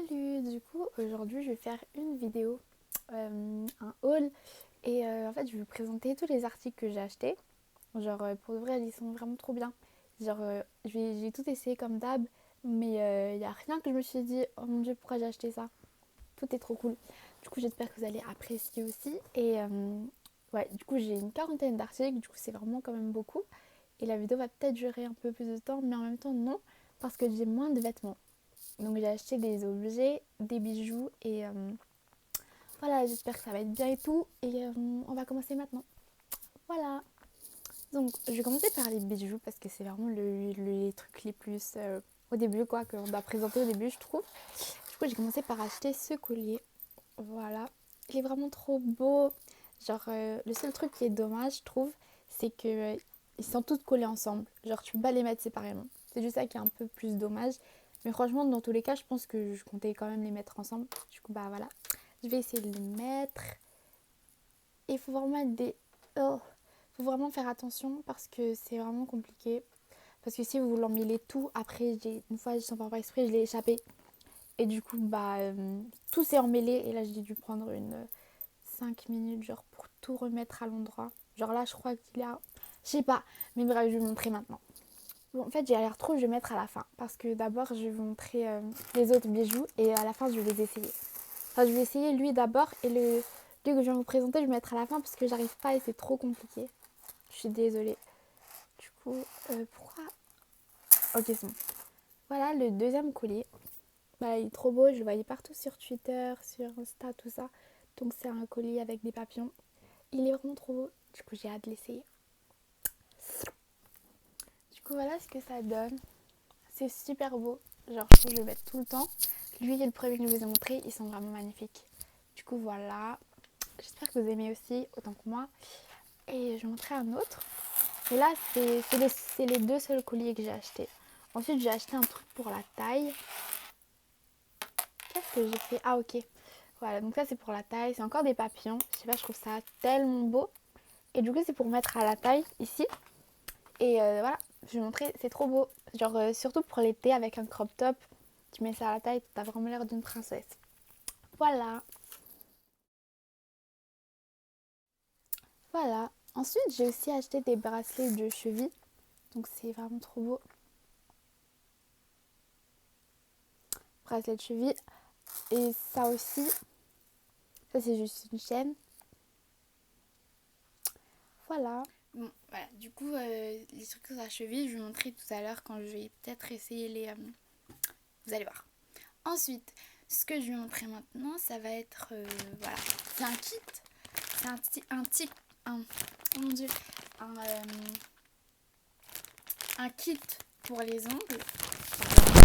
Salut, du coup aujourd'hui je vais faire une vidéo, un haul et en fait je vais vous présenter tous les articles que j'ai achetés. Genre pour de vrai ils sont vraiment trop bien. Genre j'ai tout essayé comme d'hab mais il n'y a rien que je me suis dit oh mon dieu pourquoi j'ai acheté ça. Tout est trop cool. Du coup j'espère que vous allez apprécier aussi et ouais du coup j'ai une quarantaine d'articles, du coup c'est vraiment quand même beaucoup. Et la vidéo va peut-être durer un peu plus de temps mais en même temps non parce que j'ai moins de vêtements. Donc j'ai acheté des objets, des bijoux et voilà, j'espère que ça va être bien et tout. Et on va commencer maintenant. Voilà. Donc je vais commencer par les bijoux parce que c'est vraiment les trucs les plus au début quoi, qu'on doit présenter au début je trouve. Du coup j'ai commencé par acheter ce collier. Voilà. Il est vraiment trop beau. Genre le seul truc qui est dommage je trouve, c'est que ils sont tous collés ensemble. Genre tu peux pas les mettre séparément. C'est juste ça qui est un peu plus dommage. Mais franchement dans tous les cas je pense que je comptais quand même les mettre ensemble. Du coup bah voilà. Je vais essayer de les mettre. Et il faut vraiment être des... Oh. Faut vraiment faire attention parce que c'est vraiment compliqué. Parce que si vous l'emmêlez tout, après une fois sans faire exprès je l'ai échappé. Et du coup bah tout s'est emmêlé et là j'ai dû prendre une 5 minutes genre pour tout remettre à l'endroit. Genre là je crois qu'il y a... Je sais pas, mais bref je vais vous montrer maintenant. Bon en fait j'ai l'air trop, je vais mettre à la fin. Parce que d'abord je vais vous montrer les autres bijoux et à la fin je vais les essayer. Enfin je vais essayer lui d'abord et lui que je viens vous présenter je vais mettre à la fin parce que j'arrive pas et c'est trop compliqué. Je suis désolée. Du coup, pourquoi... Ok c'est bon. Voilà le deuxième collier. Bah, il est trop beau, je le voyais partout sur Twitter, sur Insta, tout ça. Donc c'est un collier avec des papillons. Il est vraiment trop beau. Du coup, j'ai hâte de l'essayer. Du coup, voilà ce que ça donne. C'est super beau. Genre, je trouve que je vais mettre tout le temps. Lui et le premier que je vous ai montré, ils sont vraiment magnifiques. Du coup, voilà. J'espère que vous aimez aussi autant que moi. Et je vais montrer un autre. Et là, c'est les deux seuls colliers que j'ai achetés. Ensuite, j'ai acheté un truc pour la taille. Qu'est-ce que j'ai fait? Ah, ok. Voilà, donc ça, c'est pour la taille. C'est encore des papillons. Je sais pas, je trouve ça tellement beau. Et du coup, c'est pour mettre à la taille ici. Et voilà, je vais montrer, c'est trop beau. Genre, surtout pour l'été avec un crop top. Tu mets ça à la taille, t'as vraiment l'air d'une princesse. Voilà. Voilà. Ensuite, j'ai aussi acheté des bracelets de cheville. Donc, c'est vraiment trop beau. Bracelet de cheville. Et ça aussi, ça c'est juste une chaîne. Voilà. Bon, voilà. Du coup, les trucs à la cheville, je vais vous montrer tout à l'heure quand je vais peut-être essayer les... vous allez voir. Ensuite, ce que je vais montrer maintenant, ça va être... voilà. C'est un kit. C'est oh mon dieu. Un kit pour les ongles.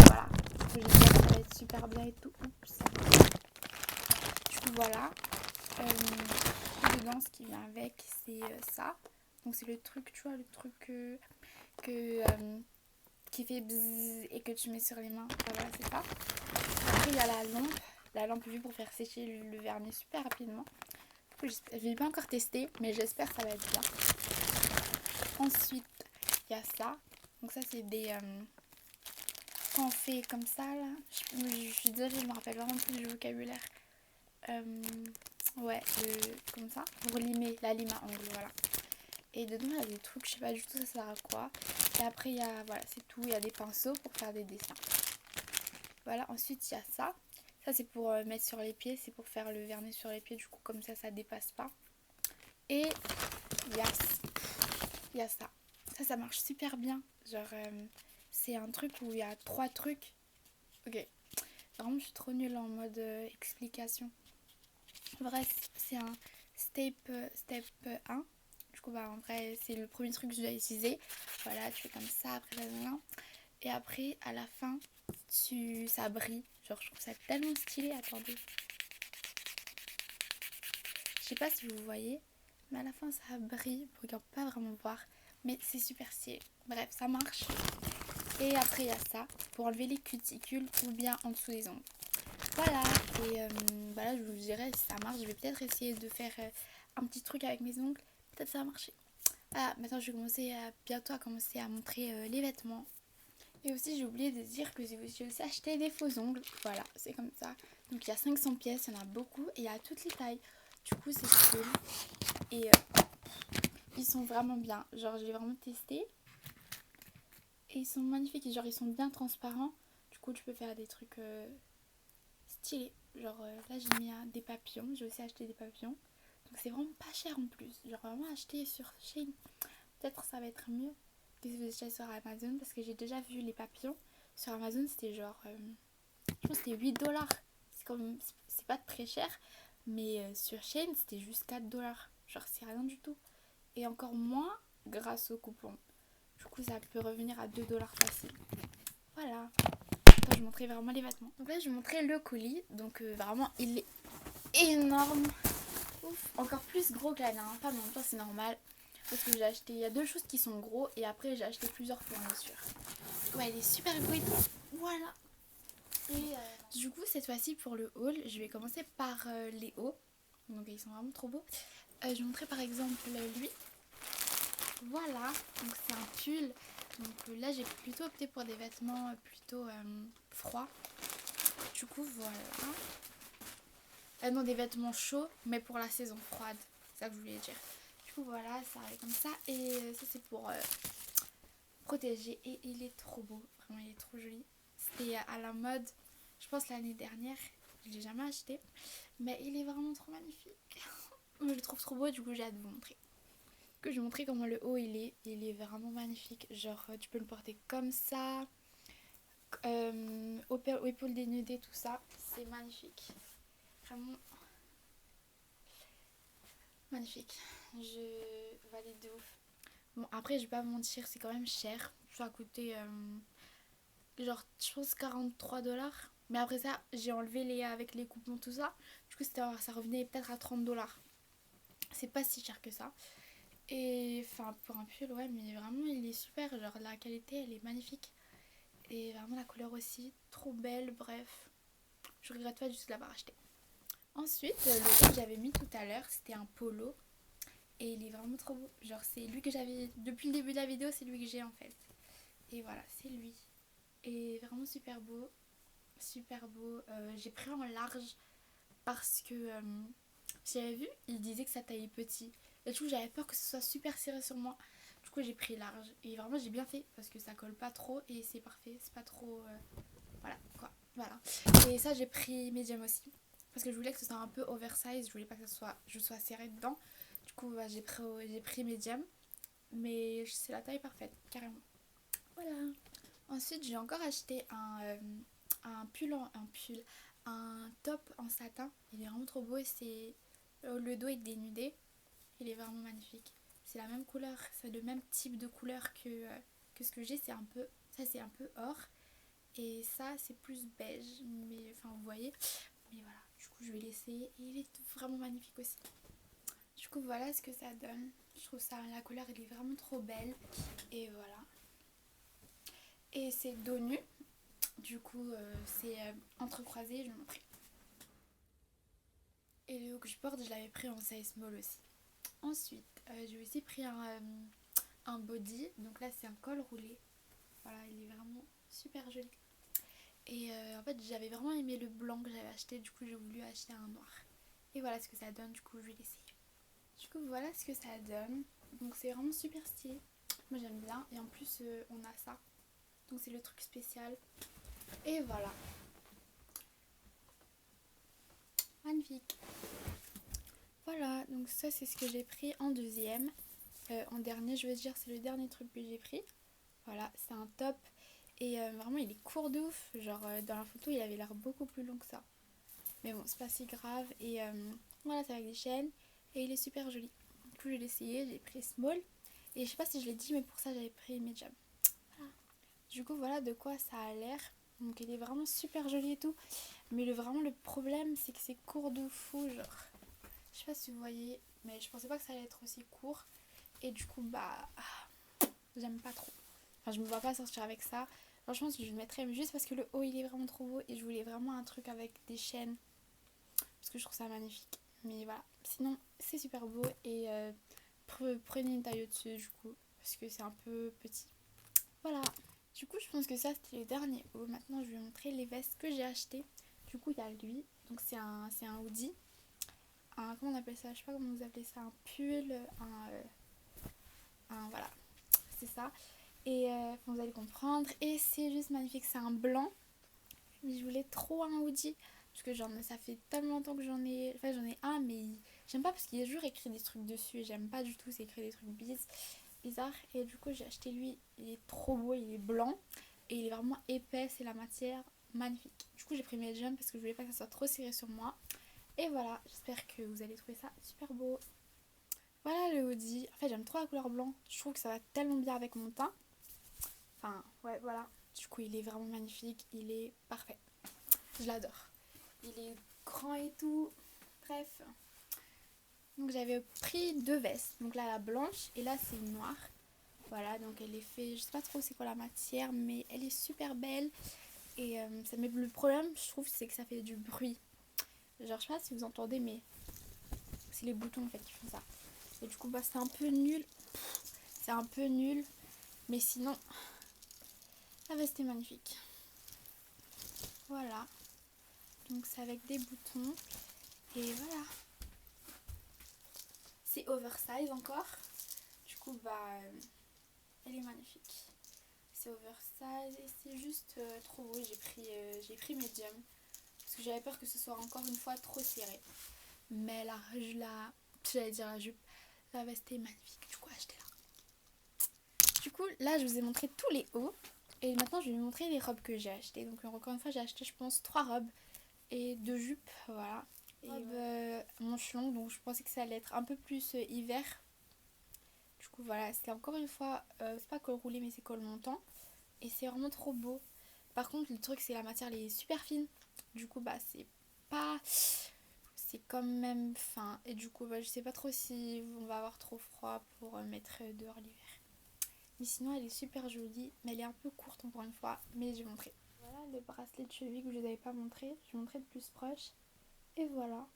Voilà. Que j'espère que ça va être super bien et tout. Oups. Du coup, voilà. Dedans, ce qui vient avec, c'est ça. Donc, c'est le truc, tu vois, le truc qui fait bzzz et que tu mets sur les mains. Voilà, c'est ça. Après, il y a la lampe vue pour faire sécher le vernis super rapidement. Je ne l'ai pas encore testé, mais j'espère que ça va être bien. Ensuite, il y a ça. Donc ça, c'est des... quand on fait comme ça, là, je suis désolée, je me rappelle vraiment plus du vocabulaire. Ouais, comme ça, pour limer, la lime à ongles, voilà. Et dedans, il y a des trucs, je sais pas du tout ça sert à quoi. Et après, il y a, voilà, c'est tout. Il y a des pinceaux pour faire des dessins. Voilà, ensuite, il y a ça. Ça, c'est pour mettre sur les pieds. C'est pour faire le vernis sur les pieds. Du coup, comme ça dépasse pas. Et il y a ça. Ça marche super bien. Genre, c'est un truc où il y a 3 trucs. Ok. Vraiment, je suis trop nulle en mode explication. Bref, c'est un step 1. Du coup, bah, en vrai, c'est le premier truc que je dois utiliser. Voilà, tu fais comme ça, après, et après, à la fin, ça brille. Genre, je trouve ça tellement stylé. Attendez. Je sais pas si vous voyez, mais à la fin, ça brille. Vous pouvez pas vraiment voir, mais c'est super stylé. Bref, ça marche. Et après, il y a ça pour enlever les cuticules ou bien en dessous des ongles. Voilà, et voilà, je vous dirai si ça marche. Je vais peut-être essayer de faire un petit truc avec mes ongles. Peut-être ça va marcher. Voilà, maintenant je vais commencer bientôt à commencer à montrer les vêtements. Et aussi j'ai oublié de dire que j'ai aussi acheté des faux ongles. Voilà, c'est comme ça. Donc il y a 500 pièces, il y en a beaucoup et il y a toutes les tailles. Du coup c'est cool. Et ils sont vraiment bien. Genre j'ai vraiment testé. Et ils sont magnifiques. Et genre ils sont bien transparents. Du coup tu peux faire des trucs stylés. Genre là j'ai mis des papillons. J'ai aussi acheté des papillons. Donc c'est vraiment pas cher en plus. Genre vraiment acheté sur Shein. Peut-être ça va être mieux que si vous achetez sur Amazon. Parce que j'ai déjà vu les papillons. Sur Amazon c'était genre... je pense que c'était 8$. C'est pas très cher. Mais sur Shein c'était juste 4$. Genre c'est rien du tout. Et encore moins grâce au coupon. Du coup ça peut revenir à 2$ facile. Voilà. Attends, je vais montrer vraiment les vêtements. Donc là je vais montrer le colis. Donc vraiment il est énorme. Ouf. Encore plus gros que la dernière fois, mais en même temps c'est normal. Parce que j'ai acheté, il y a 2 choses qui sont gros et après j'ai acheté plusieurs fournitures. Ouais, il est super gros et tout. Voilà. Et du coup cette fois-ci pour le haul, je vais commencer par les hauts. Donc ils sont vraiment trop beaux. Je vais montrer par exemple lui. Voilà, donc c'est un pull. Donc là j'ai plutôt opté pour des vêtements plutôt froids. Du coup voilà. Non, des vêtements chauds mais pour la saison froide. C'est ça que je voulais dire. Du coup voilà, ça arrive comme ça. Et ça c'est pour protéger. Et il est trop beau. Vraiment il est trop joli. C'était à la mode, je pense l'année dernière. Je l'ai jamais acheté. Mais il est vraiment trop magnifique. Je le trouve trop beau, du coup j'ai hâte de vous montrer. Que je vais montrer comment le haut il est vraiment magnifique. Genre tu peux le porter comme ça, aux épaules dénudées, tout ça, c'est magnifique, vraiment magnifique. Je valide de ouf. Bon après je vais pas vous mentir, c'est quand même cher. Ça a coûté genre je pense 43$. Mais après ça j'ai enlevé les avec les coupons tout ça. Du coup ça revenait peut-être à 30$. C'est pas si cher que ça. Et enfin pour un pull ouais mais vraiment il est super, genre la qualité elle est magnifique. Et vraiment la couleur aussi, trop belle, bref. Je regrette pas du tout de l'avoir acheté. Ensuite, le haut que j'avais mis tout à l'heure, c'était un polo. Et il est vraiment trop beau. Genre c'est lui que j'avais, depuis le début de la vidéo, c'est lui que j'ai en fait. Et voilà, c'est lui. Et vraiment super beau. Super beau. J'ai pris en large parce que j'avais vu, il disait que ça taillait petit. Et du coup j'avais peur que ce soit super serré sur moi. Du coup j'ai pris large. Et vraiment j'ai bien fait parce que ça colle pas trop et c'est parfait. C'est pas trop... voilà quoi. Voilà. Et ça j'ai pris medium aussi. Parce que je voulais que ce soit un peu oversize. Je voulais pas que je sois serrée dedans. Du coup bah, j'ai pris medium. Mais c'est la taille parfaite, carrément. Voilà. Ensuite j'ai encore acheté un un top en satin. Il est vraiment trop beau et c'est... Le dos est dénudé. Il est vraiment magnifique. C'est la même couleur, c'est le même type de couleur que ce que j'ai. C'est un peu... Ça c'est un peu or. Et ça c'est plus beige. Mais enfin vous voyez. Mais voilà, du coup je vais l'essayer. Et il est vraiment magnifique aussi. Du coup voilà ce que ça donne. Je trouve ça, la couleur elle est vraiment trop belle. Et voilà. Et c'est dos nu. Du coup c'est entrecroisé, je vais vous montrer. Et le haut que je porte, je l'avais pris en size small aussi. Ensuite, j'ai aussi pris un body. Donc là, c'est un col roulé. Voilà, il est vraiment super joli. Et en fait, j'avais vraiment aimé le blanc que j'avais acheté. Du coup, j'ai voulu acheter un noir. Et voilà ce que ça donne. Du coup, je vais l'essayer. Du coup, voilà ce que ça donne. Donc, c'est vraiment super stylé. Moi, j'aime bien. Et en plus, on a ça. Donc, c'est le truc spécial. Et voilà. Magnifique. Voilà, donc ça c'est ce que j'ai pris en deuxième. En dernier, je veux dire, c'est le dernier truc que j'ai pris. Voilà, c'est un top. Et vraiment, il est court de ouf. Genre, dans la photo, il avait l'air beaucoup plus long que ça. Mais bon, c'est pas si grave. Et voilà, c'est avec des chaînes. Et il est super joli. Du coup, je l'ai essayé. J'ai pris small. Et je sais pas si je l'ai dit, mais pour ça, j'avais pris medium. Voilà. Du coup, voilà de quoi ça a l'air. Donc, il est vraiment super joli et tout. Mais vraiment, le problème, c'est que c'est court de fou. Genre, je sais pas si vous voyez, mais je pensais pas que ça allait être aussi court. Et du coup, bah, j'aime pas trop. Enfin, je me vois pas sortir avec ça. Franchement, je le mettrais juste parce que le haut, il est vraiment trop beau. Et je voulais vraiment un truc avec des chaînes. Parce que je trouve ça magnifique. Mais voilà. Sinon, c'est super beau. Et prenez une taille au-dessus, du coup. Parce que c'est un peu petit. Voilà. Du coup, je pense que ça c'était les derniers hauts. Maintenant, je vais vous montrer les vestes que j'ai achetées. Du coup, il y a lui. Donc, c'est un hoodie. Comment on appelle ça? Je sais pas comment vous appelez ça. Un pull. Voilà, c'est ça. Et vous allez comprendre. Et c'est juste magnifique. C'est un blanc. Mais je voulais trop un hoodie. Parce que ça fait tellement longtemps que j'en ai. Enfin, j'en ai un, mais j'aime pas parce qu'il y a toujours écrit des trucs dessus. Et j'aime pas du tout. C'est écrit des trucs bizarres. Et du coup, j'ai acheté lui. Il est trop beau. Il est blanc. Et il est vraiment épais. C'est la matière magnifique. Du coup, j'ai pris mes jumps parce que je voulais pas que ça soit trop serré sur moi. Et voilà, j'espère que vous allez trouver ça super beau. Voilà le hoodie. En fait, j'aime trop la couleur blanc. Je trouve que ça va tellement bien avec mon teint. Enfin, ouais, voilà. Du coup, il est vraiment magnifique. Il est parfait. Je l'adore. Il est grand et tout. Bref. Donc, j'avais pris 2 vestes. Donc là, la blanche. Et là, c'est une noire. Voilà, donc elle est faite. Je sais pas trop c'est quoi la matière, mais elle est super belle. Et mais le problème, je trouve, c'est que ça fait du bruit. Genre, je sais pas si vous entendez, mais c'est les boutons en fait qui font ça. Et du coup, bah, c'est un peu nul. C'est un peu nul. Mais sinon, la veste est magnifique. Voilà. Donc, c'est avec des boutons. Et voilà. C'est oversize encore. Du coup, bah, elle est magnifique. C'est oversize et c'est juste trop beau. J'ai pris medium. Parce que j'avais peur que ce soit encore une fois trop serré. Mais j'allais dire la jupe. La veste est magnifique. Du coup, achetez-la. Du coup, là, je vous ai montré tous les hauts. Et maintenant, je vais vous montrer les robes que j'ai achetées. Donc, encore une fois, j'ai acheté, je pense, 3 robes et 2 jupes. Voilà. Et manches longues. Donc, je pensais que ça allait être un peu plus hiver. Du coup, voilà. C'est encore une fois, c'est pas col roulé, mais c'est col montant. Et c'est vraiment trop beau. Par contre, le truc, c'est que la matière, elle est super fine. Du coup, bah, c'est pas. C'est quand même fin. Et du coup, bah, je sais pas trop si on va avoir trop froid pour mettre dehors l'hiver. Mais sinon, elle est super jolie. Mais elle est un peu courte, encore une fois. Mais je vais montrer. Voilà le bracelet de cheville que je ne vous avais pas montré. Je vais montrer de plus proche. Et voilà.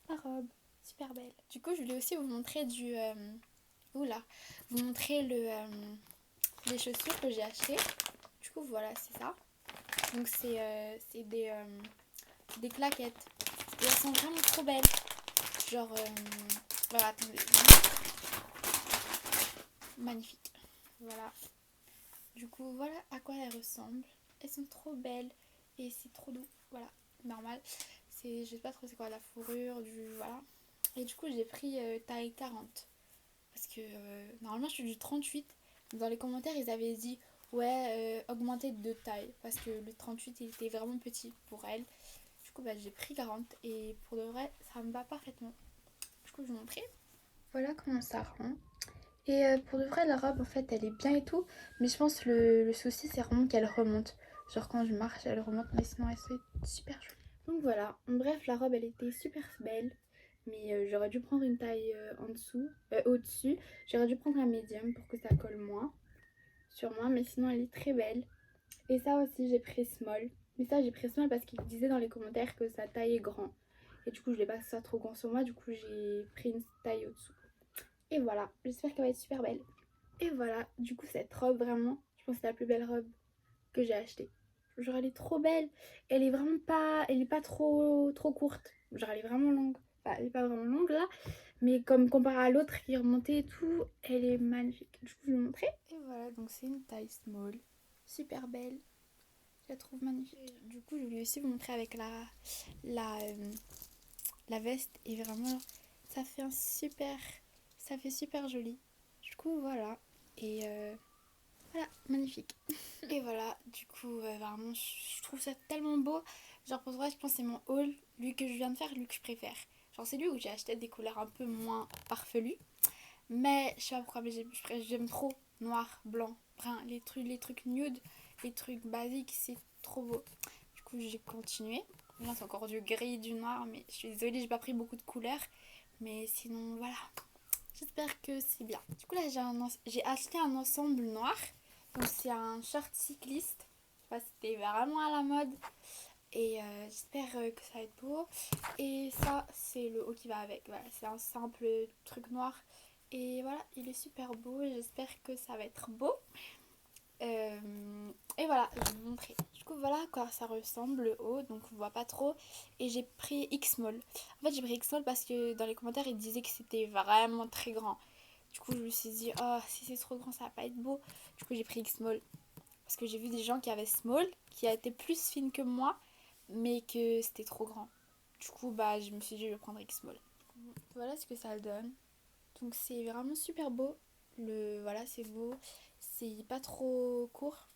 La robe. Super belle. Du coup, je voulais aussi vous montrer Oula. Vous montrer les chaussures que j'ai achetées. Du coup, voilà, c'est ça. Donc, c'est des claquettes. Et elles sont vraiment trop belles. Genre, voilà, attendez. Magnifique. Voilà. Du coup, voilà à quoi elles ressemblent. Elles sont trop belles et c'est trop doux. Voilà, normal. Je sais pas trop c'est quoi la fourrure, voilà. Et du coup, j'ai pris taille 40. Parce que normalement, je suis du 38. Dans les commentaires, ils avaient dit ouais, augmenter de taille. Parce que le 38, il était vraiment petit pour elle. Du coup, bah, j'ai pris 40. Et pour de vrai, ça me va parfaitement. Du coup, je vais vous montrer. Voilà comment ça rend. Et pour de vrai, la robe, en fait, elle est bien et tout. Mais je pense que le souci, c'est vraiment qu'elle remonte. Genre, quand je marche, elle remonte. Mais sinon, elle est super jolie. Donc voilà. Bref, la robe, elle était super belle. Mais j'aurais dû prendre une taille en dessous, au-dessus. J'aurais dû prendre un médium pour que ça colle moins sur moi. Mais sinon, elle est très belle. Et ça aussi, j'ai pris small. Mais ça, j'ai pris small parce qu'il disait dans les commentaires que sa taille est grand. Et du coup, je voulais pas que ça soit trop grand sur moi. Du coup, j'ai pris une taille au-dessous. Et voilà, j'espère qu'elle va être super belle. Et voilà, du coup cette robe vraiment, je pense que c'est la plus belle robe que j'ai achetée. Genre elle est trop belle, elle est vraiment pas, elle est pas trop courte. Genre elle est vraiment longue. Enfin, elle est pas vraiment longue là, mais comme comparé à l'autre qui est remontée et tout, elle est magnifique. Du coup je vais vous montrer. Et voilà, donc c'est une taille small, super belle. Je la trouve magnifique. Et du coup je voulais aussi vous montrer avec la, euh, la veste et vraiment ça fait super joli. Du coup voilà. Et voilà, magnifique. Et voilà, du coup, vraiment, je trouve ça tellement beau. Genre, pour vrai, je pense que c'est mon haul, lui que je viens de faire, lui que je préfère. Genre, c'est lui où j'ai acheté des couleurs un peu moins farfelues. Mais je sais pas pourquoi, mais j'aime trop noir, blanc, brun, les trucs nude, les trucs basiques, c'est trop beau. Du coup, j'ai continué. Là, c'est encore du gris, du noir, mais je suis désolée, j'ai pas pris beaucoup de couleurs. Mais sinon, voilà. J'espère que c'est bien. Du coup, là, j'ai acheté un ensemble noir. Donc, c'est un short cycliste. Enfin, c'était vraiment à la mode. Et j'espère que ça va être beau. Et ça, c'est le haut qui va avec. Voilà, c'est un simple truc noir. Et voilà, il est super beau. J'espère que ça va être beau. Et voilà, je vais vous montrer. Du coup, voilà à quoi ça ressemble le haut, donc on voit pas trop. Et j'ai pris X-Small. En fait, j'ai pris X-Small parce que dans les commentaires, ils disaient que c'était vraiment très grand. Du coup, je me suis dit, oh, si c'est trop grand, ça va pas être beau. Du coup, j'ai pris X-Small. Parce que j'ai vu des gens qui avaient Small, qui étaient plus fines que moi, mais que c'était trop grand. Du coup, bah, je me suis dit, je vais prendre X-Small. Voilà ce que ça donne. Donc, c'est vraiment super beau. Voilà, c'est beau. C'est pas trop court.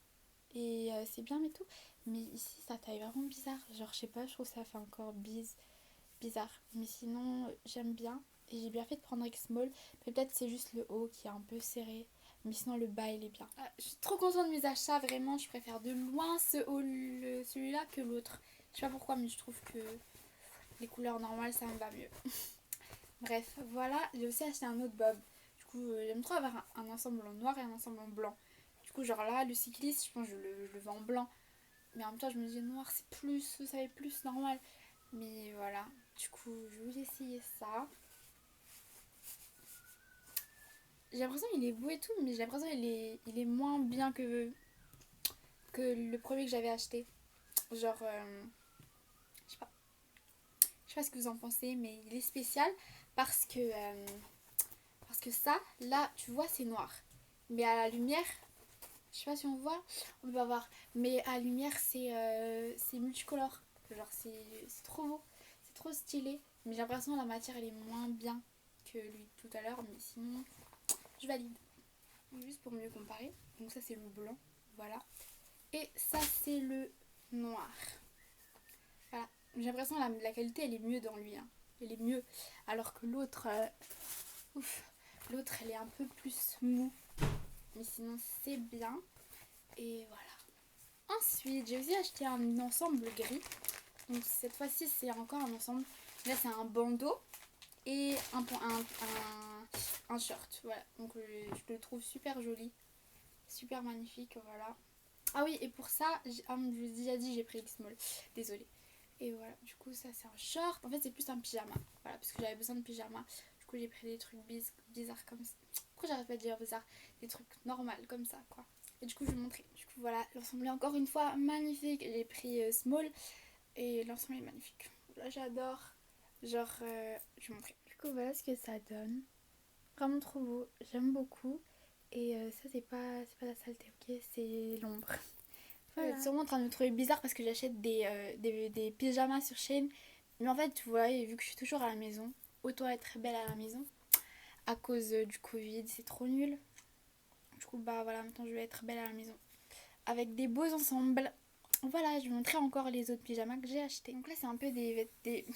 Et c'est bien et tout. Mais ici, ça taille vraiment bizarre. Genre, je sais pas, je trouve que ça fait encore bizarre. Mais sinon, j'aime bien. Et j'ai bien fait de prendre X-Small. Mais peut-être c'est juste le haut qui est un peu serré. Mais sinon, le bas, il est bien. Ah, je suis trop contente de mes achats. Vraiment, je préfère de loin celui-là que l'autre. Je sais pas pourquoi, mais je trouve que les couleurs normales, ça me va mieux. Bref, voilà. J'ai aussi acheté un autre bob. Du coup, j'aime trop avoir un ensemble en noir et un ensemble en blanc. Du coup, genre là, le cycliste, je pense que je le veux en blanc. Mais en même temps, je me dis noir, c'est plus, ça va être plus normal. Mais voilà, du coup, je vais essayer ça. J'ai l'impression qu'il est beau et tout, mais j'ai l'impression qu'il est moins bien que le premier que j'avais acheté. Genre, je sais pas, je sais pas ce que vous en pensez, mais il est spécial parce que, euh, parce que ça, là, tu vois, c'est noir. Mais à la lumière, je sais pas si on voit, on peut pas voir. Mais à la lumière, c'est multicolore. Genre, c'est trop beau, c'est trop stylé. Mais j'ai l'impression que la matière, elle est moins bien que lui tout à l'heure. Mais sinon, je valide. Juste pour mieux comparer. Donc ça, c'est le blanc. Voilà. Et ça, c'est le noir. Voilà. J'ai l'impression que la qualité, elle est mieux dans lui. Hein. Elle est mieux. Alors que l'autre, ouf, l'autre, elle est un peu plus mou. Mais sinon, c'est bien. Et voilà. Ensuite, j'ai aussi acheté un ensemble gris. Donc cette fois-ci, c'est encore un ensemble. Là, c'est un bandeau et un short. Voilà. Donc je le trouve super joli. Super magnifique. Voilà. Ah oui, et pour ça, je vous ai déjà dit, j'ai pris X-Small. Désolée. Et voilà, du coup, ça, c'est un short. En fait, c'est plus un pyjama. Voilà, parce que j'avais besoin de pyjama. Du coup, j'ai pris des trucs bizarres comme ça. Pourquoi j'arrête pas de dire bizarre? Des trucs normaux comme ça, quoi. Et du coup, je vais vous montrer. Du coup, voilà, l'ensemble est encore une fois magnifique. J'ai pris Small et l'ensemble est magnifique. Là, j'adore. Genre, je vais vous montrer. Du coup, voilà ce que ça donne. Vraiment trop beau. J'aime beaucoup. Et ça, c'est pas la saleté, ok? C'est l'ombre. Voilà. Vous êtes sûrement en train de me trouver bizarre parce que j'achète des pyjamas sur Shein. Mais en fait, tu vois, vu que je suis toujours à la maison, autant être belle à la maison. À cause du Covid, c'est trop nul. Du coup, bah voilà, maintenant je vais être belle à la maison. Avec des beaux ensembles. Voilà, je vais vous montrer encore les autres pyjamas que j'ai achetés. Donc là, c'est un peu des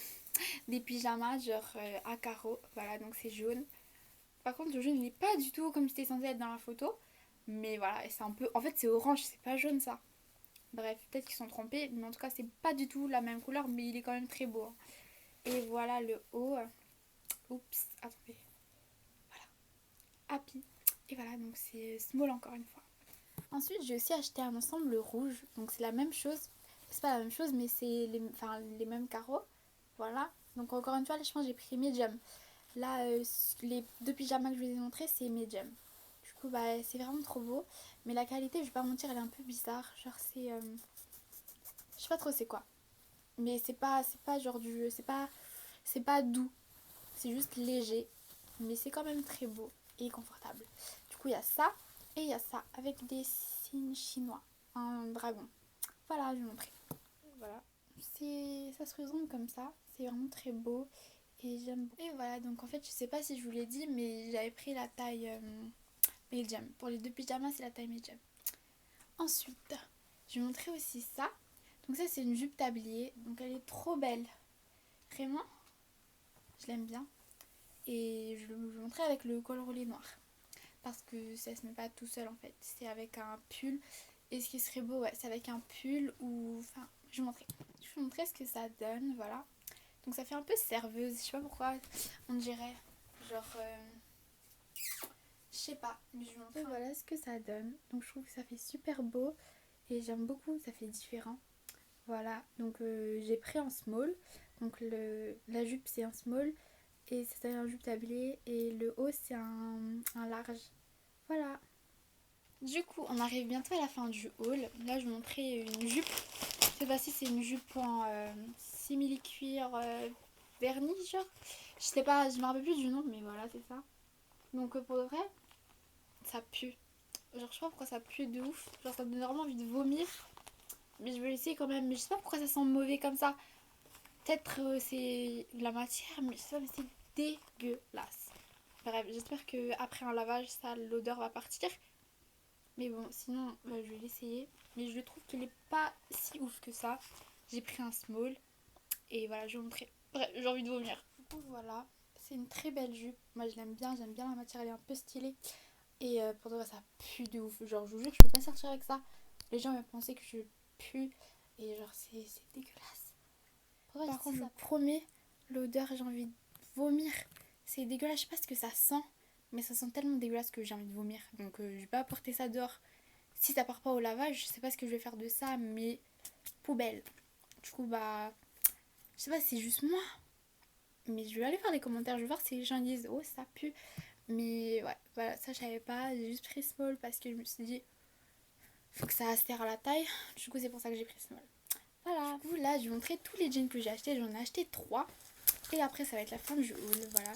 pyjamas genre à carreaux. Voilà, donc c'est jaune. Par contre, le jaune, il n'est pas du tout comme c'était censé être dans la photo. Mais voilà, c'est un peu... En fait, c'est orange, c'est pas jaune ça. Bref, peut-être qu'ils sont trompés. Mais en tout cas, c'est pas du tout la même couleur. Mais il est quand même très beau. Hein. Et voilà le haut. Oups, attendez. Voilà. Happy. Et voilà, donc c'est small encore une fois. Ensuite, j'ai aussi acheté un ensemble rouge. Donc c'est la même chose. C'est pas la même chose, mais c'est les mêmes carreaux. Voilà. Donc encore une fois, là, je pense que j'ai pris medium. Là, les deux pyjamas que je vous ai montrés, c'est medium. Du coup, bah, c'est vraiment trop beau. Mais la qualité, je vais pas mentir, elle est un peu bizarre. Genre, c'est... je sais pas trop c'est quoi. Mais c'est pas genre du... C'est pas doux. C'est juste léger. Mais c'est quand même très beau et confortable. Du coup, il y a ça. Et il y a ça avec des signes chinois. Un dragon. Voilà, je vais vous montrer. Voilà. Ça se présente comme ça. C'est vraiment très beau. Et j'aime beaucoup. Et voilà, donc en fait, je sais pas si je vous l'ai dit, mais j'avais pris la taille medium. Pour les deux pyjamas, c'est la taille medium. Ensuite, je vais vous montrer aussi ça. Donc ça, c'est une jupe tablier. Donc elle est trop belle. Vraiment, je l'aime bien. Et je vais vous montrer avec le col roulé noir. Parce que ça se met pas tout seul en fait. C'est avec un pull. Et ce qui serait beau, ouais, c'est avec un pull ou... Enfin, je vais vous montrer. Je vais vous montrer ce que ça donne, voilà. Donc ça fait un peu serveuse. Je sais pas pourquoi on dirait. Genre... je sais pas. Mais je vous montre. Voilà ce que ça donne. Donc je trouve que ça fait super beau. Et j'aime beaucoup. Ça fait différent. Voilà. Donc j'ai pris en small. Donc la jupe c'est un small. Et c'est un jupe tablier. Et le haut c'est un large. Voilà. Du coup, on arrive bientôt à la fin du haul. Là, je vais montrer une jupe. Cette fois-ci, c'est une jupe en simili-cuir vernis, genre. Je sais pas, je me rappelle plus du nom, mais voilà, c'est ça. Donc, pour de vrai, ça pue. Genre, je sais pas pourquoi ça pue de ouf. Genre, ça me donne vraiment envie de vomir. Mais je vais essayer quand même. Mais je sais pas pourquoi ça sent mauvais comme ça. Peut-être c'est de la matière, mais je sais pas, mais c'est dégueulasse. Bref, j'espère que après un lavage, ça, l'odeur va partir. Mais bon, sinon, je vais l'essayer. Mais je trouve qu'il est pas si ouf que ça. J'ai pris un small. Et voilà, je vais vous montrer. Bref, j'ai envie de vomir. Donc voilà, c'est une très belle jupe. Moi, je l'aime bien. J'aime bien la matière, elle est un peu stylée. Et pour de vrai, ça pue de ouf. Genre, je vous jure, je peux pas sortir avec ça. Les gens vont penser que je pue. Et genre, c'est dégueulasse. Pour vrai, par contre, je vous promets, l'odeur, j'ai envie de vomir. C'est dégueulasse. Je sais pas ce que ça sent. Mais ça sent tellement dégueulasse que j'ai envie de vomir. Donc, je vais pas porter ça dehors. Si ça part pas au lavage, je sais pas ce que je vais faire de ça, mais poubelle. Du coup, bah, je sais pas si c'est juste moi, mais je vais aller faire les commentaires, je vais voir si les gens disent oh ça pue. Mais ouais, voilà, ça je savais pas, j'ai juste pris small parce que je me suis dit faut que ça serre à la taille. Du coup, c'est pour ça que j'ai pris small. Voilà, du coup, là je vais montrer tous les jeans que j'ai achetés. J'en ai acheté 3 et après ça va être la fin du haul. Voilà,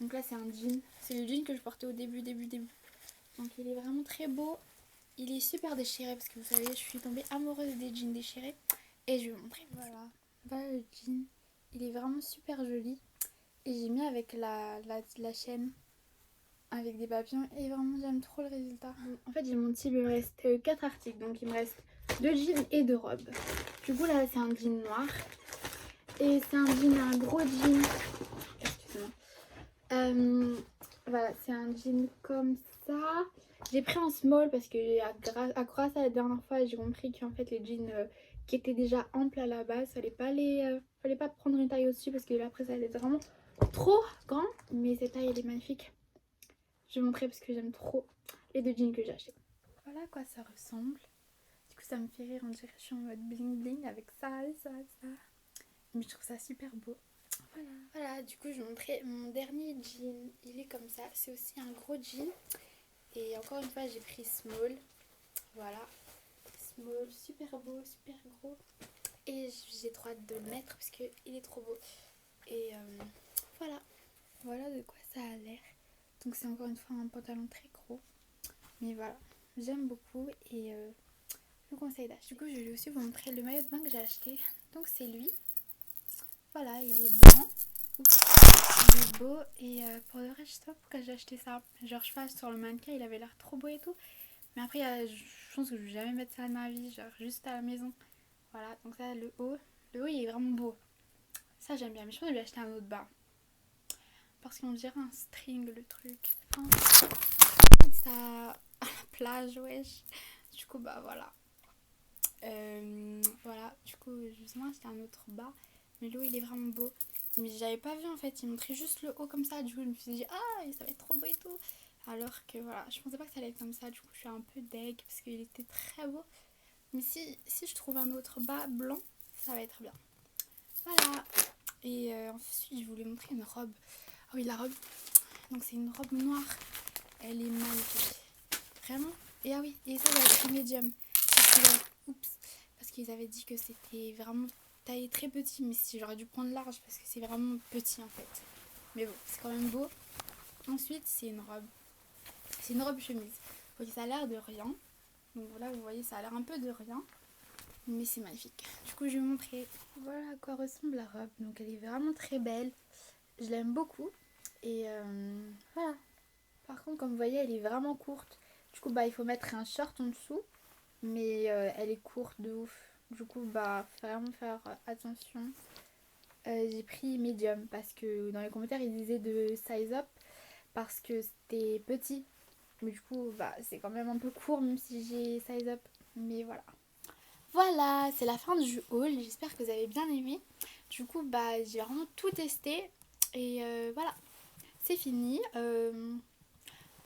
donc là c'est un jean, c'est le jean que je portais au début. Donc il est vraiment très beau. Il est super déchiré parce que vous savez, je suis tombée amoureuse des jeans déchirés. Et je vais vous montrer. Voilà le jean. Il est vraiment super joli. Et j'ai mis avec la chaîne avec des papillons. Et vraiment, j'aime trop le résultat. Bon, en fait, j'ai mon type, il me reste 4 articles. Donc, il me reste 2 jeans et 2 robes. Du coup, là, c'est un jean noir. Et c'est un gros jean. Excusez-moi. Voilà, c'est un jean comme ça. J'ai pris en small parce que grâce à la dernière fois, j'ai compris qu'en fait les jeans qui étaient déjà amples à la base, fallait pas prendre une taille au-dessus parce que là après ça allait être vraiment trop grand. Mais cette taille elle est magnifique. Je vais montrer parce que j'aime trop les 2 jeans que j'ai achetés. Voilà à quoi ça ressemble. Du coup ça me fait rire, on dirait que je suis en mode bling bling avec ça et ça et ça. Mais je trouve ça super beau. Voilà, du coup je vais montrer mon dernier jean. Il est comme ça, c'est aussi un gros jean. Et encore une fois j'ai pris small. Voilà, small, super beau, super gros. Et j'ai trop hâte de le mettre parce qu'il est trop beau. Et voilà, voilà de quoi ça a l'air. Donc c'est encore une fois un pantalon très gros. Mais voilà, j'aime beaucoup et je vous conseille d'acheter. Du coup je vais aussi vous montrer le maillot de bain que j'ai acheté. Donc c'est lui. Voilà, il est blanc. Il est beau et pour le reste, je sais pas pourquoi j'ai acheté ça. Genre, je passe sur le mannequin, il avait l'air trop beau et tout. Mais après, je pense que je vais jamais mettre ça de ma vie, genre juste à la maison. Voilà, donc ça, le haut il est vraiment beau. Ça, j'aime bien, mais je pense que je vais acheter un autre bas. Parce qu'on dirait un string, le truc. Enfin, ça à la plage, wesh. Du coup, bah voilà. Voilà, du coup, justement, c'était un autre bas. Mais le haut, il est vraiment beau. Mais j'avais pas vu en fait, il montrait juste le haut comme ça. Du coup, je me suis dit, ah, ça va être trop beau et tout. Alors que voilà, je pensais pas que ça allait être comme ça. Du coup, je suis un peu deg parce qu'il était très beau. Mais si je trouve un autre bas blanc, ça va être bien. Voilà. Et ensuite, je voulais montrer une robe. Ah oui, la robe. Donc, c'est une robe noire. Elle est magnifique. Vraiment. Et ah oui, et ça, va être medium. Parce qu'ils avaient dit que c'était vraiment taillé très petit. Mais si j'aurais dû prendre large parce que c'est vraiment petit en fait. Mais bon, c'est quand même beau. Ensuite, c'est une robe. C'est une robe chemise. Ok, ça a l'air de rien. Donc voilà, vous voyez, ça a l'air un peu de rien. Mais c'est magnifique. Du coup, je vais vous montrer. Voilà à quoi ressemble la robe. Donc elle est vraiment très belle. Je l'aime beaucoup. Et voilà. Par contre, comme vous voyez, elle est vraiment courte. Du coup, bah, il faut mettre un short en dessous. Mais elle est courte de ouf. Du coup, bah, faut vraiment faire attention. J'ai pris medium parce que dans les commentaires, ils disaient de size up parce que c'était petit. Mais du coup, bah, c'est quand même un peu court même si j'ai size up. Mais voilà. Voilà, c'est la fin du haul. J'espère que vous avez bien aimé. Du coup, bah, j'ai vraiment tout testé. Et voilà, c'est fini.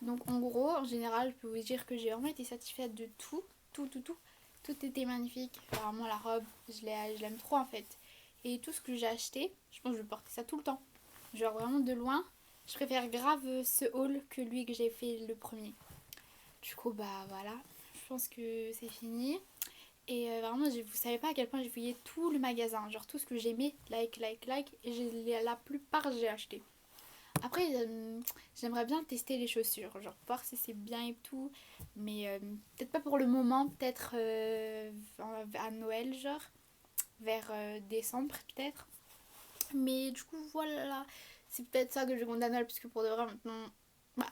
Donc en gros, en général, je peux vous dire que j'ai vraiment été satisfaite de tout. Tout était magnifique. Vraiment la robe, je l'aime trop en fait. Et tout ce que j'ai acheté, je pense que je vais porter ça tout le temps. Genre vraiment de loin, je préfère grave ce haul que lui que j'ai fait le premier. Du coup bah voilà, je pense que c'est fini. Et vraiment, vous savez pas à quel point j'ai fouillé tout le magasin, genre tout ce que j'aimais, like, et la plupart j'ai acheté. Après, j'aimerais bien tester les chaussures, genre voir si c'est bien et tout, mais peut-être pas pour le moment, peut-être à Noël, genre, vers décembre peut-être. Mais du coup, voilà, c'est peut-être ça que je compte à Noël, parce que pour de vrai, maintenant, bah,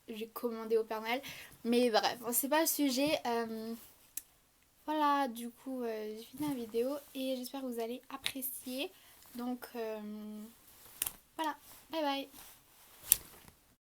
j'ai commandé au Père Noël. Mais bref, bon, c'est pas le sujet. Voilà, du coup, j'ai fini la vidéo et j'espère que vous allez apprécier. Donc, voilà, bye bye.